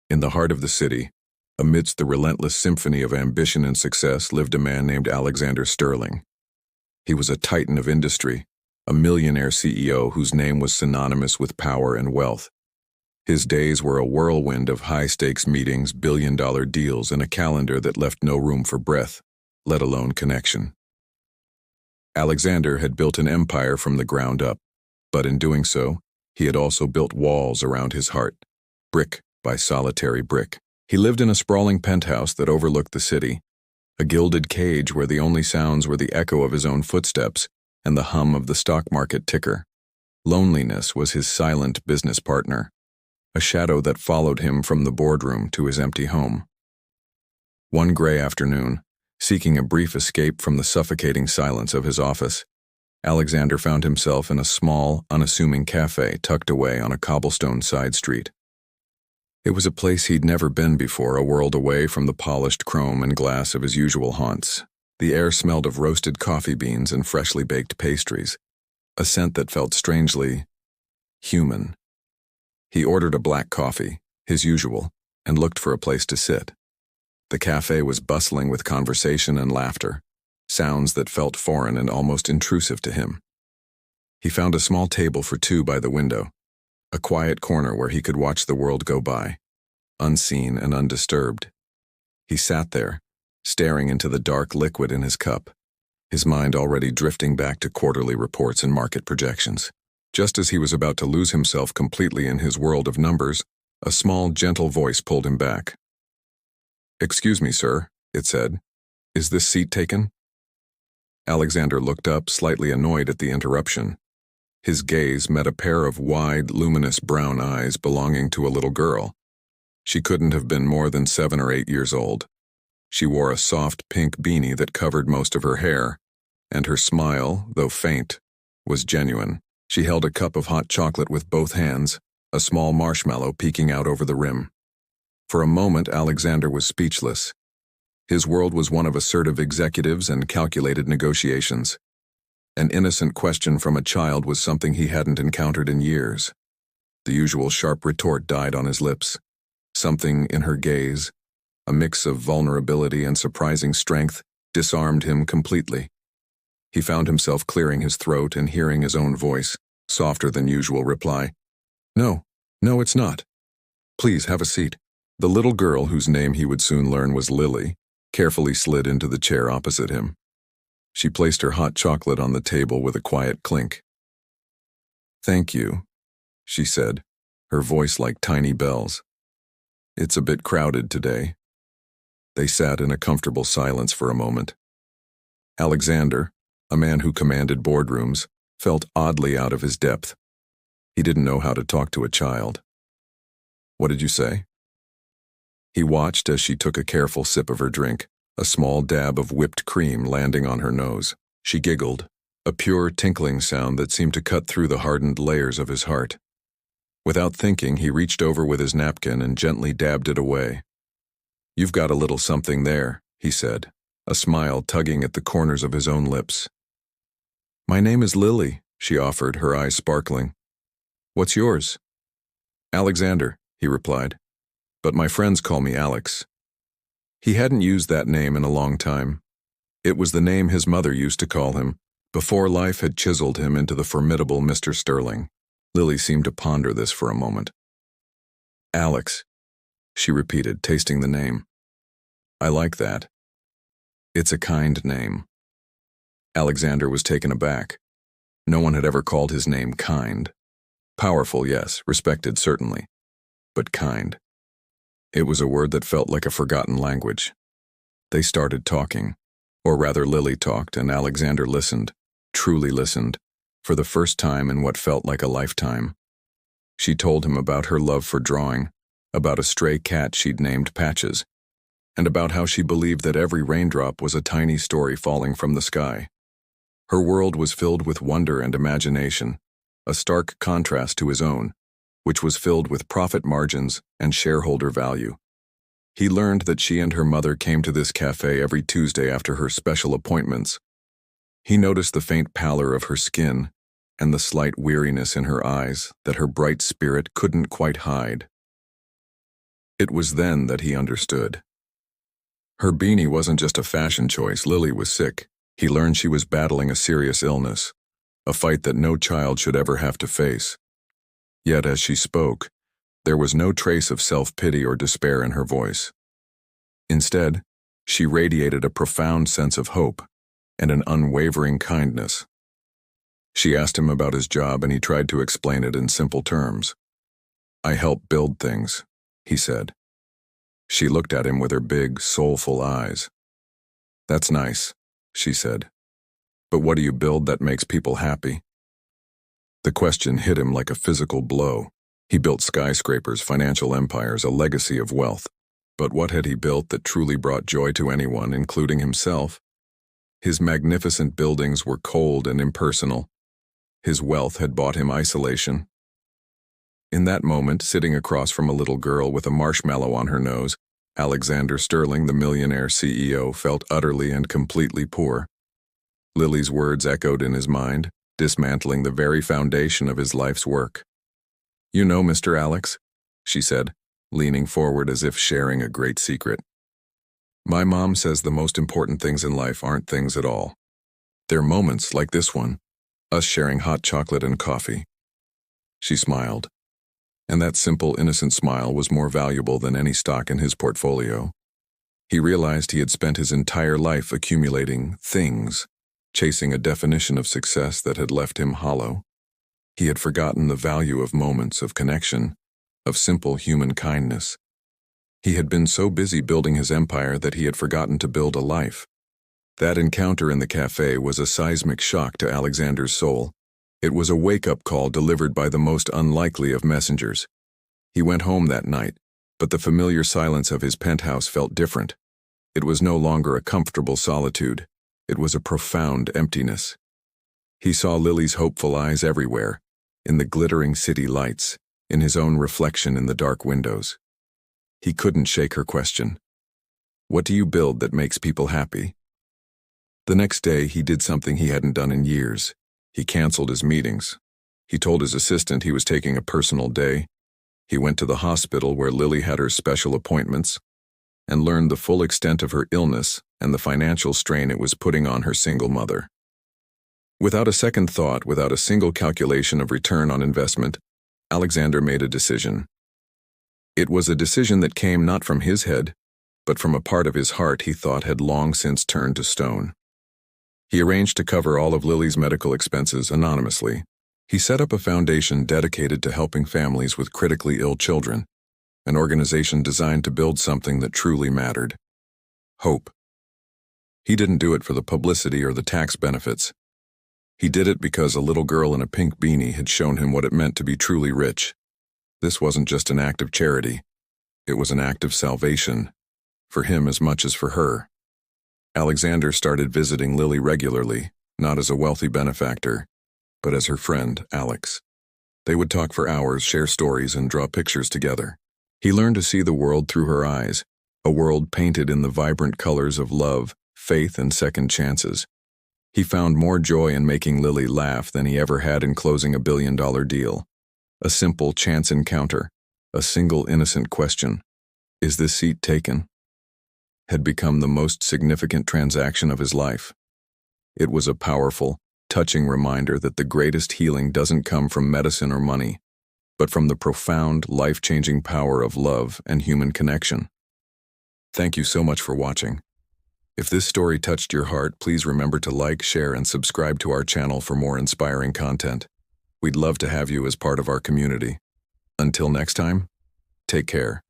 In the heart of the city, amidst the relentless symphony of ambition and success, lived a man named Alexander Sterling. He was a titan of industry, a millionaire CEO whose name was synonymous with power and wealth. His days were a whirlwind of high-stakes meetings, billion-dollar deals, and a calendar that left no room for breath, let alone connection. Alexander had built an empire from the ground up, but in doing so, he had also built walls around his heart, brick by solitary brick. He lived in a sprawling penthouse that overlooked the city, a gilded cage where the only sounds were the echo of his own footsteps and the hum of the stock market ticker. Loneliness was his silent business partner, a shadow that followed him from the boardroom to his empty home. One gray afternoon, seeking a brief escape from the suffocating silence of his office, Alexander found himself in a small, unassuming cafe tucked away on a cobblestone side street. It was a place he'd never been before, a world away from the polished chrome and glass of his usual haunts. The air smelled of roasted coffee beans and freshly baked pastries, a scent that felt strangely human. He ordered a black coffee, his usual, and looked for a place to sit. The cafe was bustling with conversation and laughter, sounds that felt foreign and almost intrusive to him. He found a small table for two by the window, a quiet corner where he could watch the world go by, unseen and undisturbed. He sat there, staring into the dark liquid in his cup, his mind already drifting back to quarterly reports and market projections. Just as he was about to lose himself completely in his world of numbers, a small, gentle voice pulled him back. "Excuse me, sir," it said. "Is this seat taken?" Alexander looked up, slightly annoyed at the interruption. His gaze met a pair of wide, luminous brown eyes belonging to a little girl. She couldn't have been more than 7 or 8 years old. She wore a soft pink beanie that covered most of her hair, and her smile, though faint, was genuine. She held a cup of hot chocolate with both hands, a small marshmallow peeking out over the rim. For a moment, Alexander was speechless. His world was one of assertive executives and calculated negotiations. An innocent question from a child was something he hadn't encountered in years. The usual sharp retort died on his lips. Something in her gaze, a mix of vulnerability and surprising strength, disarmed him completely. He found himself clearing his throat and hearing his own voice, softer than usual, reply, "No, it's not. Please have a seat." The little girl, whose name he would soon learn was Lily, carefully slid into the chair opposite him. She placed her hot chocolate on the table with a quiet clink. "Thank you," she said, her voice like tiny bells. "It's a bit crowded today." They sat in a comfortable silence for a moment. Alexander, a man who commanded boardrooms, felt oddly out of his depth. He didn't know how to talk to a child. "What did you say?" He watched as she took a careful sip of her drink, a small dab of whipped cream landing on her nose. She giggled, a pure tinkling sound that seemed to cut through the hardened layers of his heart. Without thinking, he reached over with his napkin and gently dabbed it away. "You've got a little something there," he said, a smile tugging at the corners of his own lips. "My name is Lily," she offered, her eyes sparkling. "What's yours?" "Alexander," he replied, "but my friends call me Alex." He hadn't used that name in a long time. It was the name his mother used to call him, before life had chiseled him into the formidable Mr. Sterling. Lily seemed to ponder this for a moment. "Alex," she repeated, tasting the name. "I like that. It's a kind name." Alexander was taken aback. No one had ever called his name kind. Powerful, yes, respected, certainly, but kind. It was a word that felt like a forgotten language. They started talking, or rather Lily talked and Alexander listened, truly listened, for the first time in what felt like a lifetime. She told him about her love for drawing, about a stray cat she'd named Patches, and about how she believed that every raindrop was a tiny story falling from the sky. Her world was filled with wonder and imagination, a stark contrast to his own, which was filled with profit margins and shareholder value. He learned that she and her mother came to this cafe every Tuesday after her special appointments. He noticed the faint pallor of her skin and the slight weariness in her eyes that her bright spirit couldn't quite hide. It was then that he understood. Her beanie wasn't just a fashion choice. Lily was sick. He learned she was battling a serious illness, a fight that no child should ever have to face. Yet as she spoke, there was no trace of self-pity or despair in her voice. Instead, she radiated a profound sense of hope and an unwavering kindness. She asked him about his job, and he tried to explain it in simple terms. "I help build things," he said. She looked at him with her big, soulful eyes. "That's nice," she said. "But what do you build that makes people happy?" The question hit him like a physical blow. He built skyscrapers, financial empires, a legacy of wealth. But what had he built that truly brought joy to anyone, including himself? His magnificent buildings were cold and impersonal. His wealth had bought him isolation. In that moment, sitting across from a little girl with a marshmallow on her nose, Alexander Sterling, the Millionaire CEO, felt utterly and completely poor. Lily's words echoed in his mind, dismantling the very foundation of his life's work. "You know, Mr. Alex," she said, leaning forward as if sharing a great secret, "my mom says the most important things in life aren't things at all. They're moments like this one, us sharing hot chocolate and coffee." She smiled, and that simple, innocent smile was more valuable than any stock in his portfolio. He realized he had spent his entire life accumulating things, chasing a definition of success that had left him hollow. He had forgotten the value of moments of connection, of simple human kindness. He had been so busy building his empire that he had forgotten to build a life. That encounter in the cafe was a seismic shock to Alexander's soul. It was a wake-up call delivered by the most unlikely of messengers. He went home that night, but the familiar silence of his penthouse felt different. It was no longer a comfortable solitude. It was a profound emptiness. He saw Lily's hopeful eyes everywhere, in the glittering city lights, in his own reflection in the dark windows. He couldn't shake her question. "What do you build that makes people happy?" The next day, he did something he hadn't done in years. He canceled his meetings. He told his assistant he was taking a personal day. He went to the hospital where Lily had her special appointments and learned the full extent of her illness and the financial strain it was putting on her single mother. Without a second thought, without a single calculation of return on investment, Alexander made a decision. It was a decision that came not from his head, but from a part of his heart he thought had long since turned to stone. He arranged to cover all of Lily's medical expenses anonymously. He set up a foundation dedicated to helping families with critically ill children, an organization designed to build something that truly mattered: hope. He didn't do it for the publicity or the tax benefits. He did it because a little girl in a pink beanie had shown him what it meant to be truly rich. This wasn't just an act of charity. It was an act of salvation, for him as much as for her. Alexander started visiting Lily regularly, not as a wealthy benefactor, but as her friend, Alex. They would talk for hours, share stories, and draw pictures together. He learned to see the world through her eyes, a world painted in the vibrant colors of love, faith, and second chances. He found more joy in making Lily laugh than he ever had in closing a billion-dollar deal. A simple chance encounter, a single innocent question, "Is this seat taken?" had become the most significant transaction of his life. It was a powerful, touching reminder that the greatest healing doesn't come from medicine or money, but from the profound, life-changing power of love and human connection. Thank you so much for watching. If this story touched your heart, please remember to like, share, and subscribe to our channel for more inspiring content. We'd love to have you as part of our community. Until next time, take care.